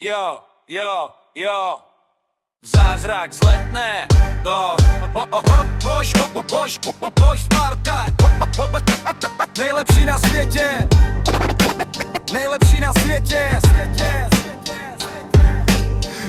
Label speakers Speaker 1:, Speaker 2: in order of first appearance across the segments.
Speaker 1: Jo, jo, jo. Zázrak zletne do Bož Sparta. Nejlepší na světě. Nejlepší na světě.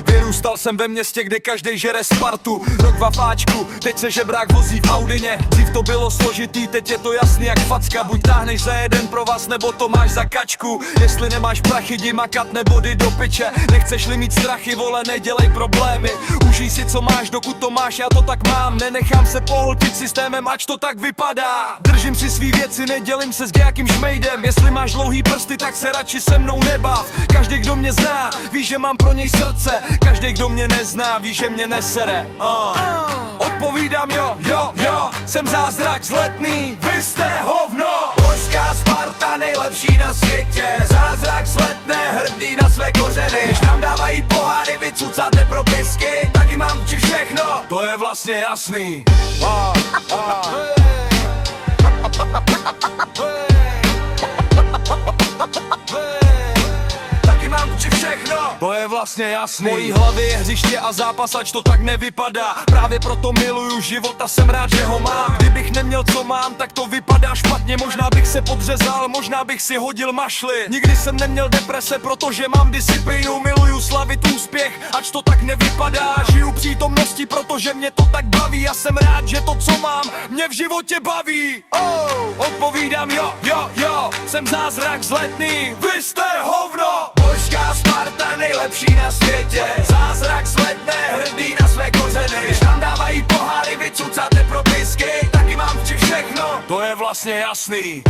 Speaker 1: Vyrůstal jsem ve městě, kde každej žere Spartu. Rok v afáčku, teď se žebrák vozí v Audině. Dřív to bylo složitý, teď je to jasný jak facka. Buď táhneš za jeden provaz, nebo to máš za kačku. Jestli nemáš prachy, jdi makat nebo jdi do piče. Nechceš-li mít strachy, vole, nedělej problémy. Užij si, co máš, dokud to máš, já to tak mám. Nenechám se pohltit systémem, ač to tak vypadá. Držím si svý věci, nedělím se s nějakým šmejdem. Jestli máš dlouhý prsty, tak se radši se mnou nebav. Každý, kdo mě zná, ví, že mám pro něj srdce. Každý, kdo mě nezná, ví, že mě nesere. Odpovídám jo, jo, jo. Jsem zázrak zletný, vy jste hovno. Božská Sparta, nejlepší na světě. Zázrak zletné, hrdý na své kořeny. Když nám dávají poháry, vy cucáte propisky. Taky mám ti všechno, to je vlastně jasný. Mám ti všechno, to je vlastně jasný. V mojí hlavě je hřiště a zápas, ač to tak nevypadá. Právě proto miluju život a jsem rád, že ho mám. Kdybych neměl co mám, tak to vypadá špatně. Možná bych se podřezal, možná bych si hodil mašly. Nikdy jsem neměl deprese, protože mám disciplínu. Miluju slavit úspěch, ač to tak nevypadá. Žiju přítomností, protože mě to tak baví. Já jsem rád, že to, co mám, mě v životě baví. Odpovídám jo, jo, jo. Jsem zázrak zletný, vy jste hovno. Božská Sparta, nejlepší na světě. Zázrak zletné, hrdý na své kořeny. Když tam dávají poháry, vy cucáte propisky. Taky mám ti všechno, to je vlastně jasný.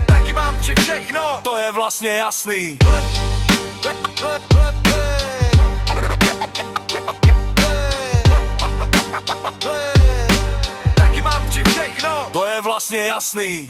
Speaker 1: Taky mám ti všechno, to je vlastně jasný. To je vlastně jasný.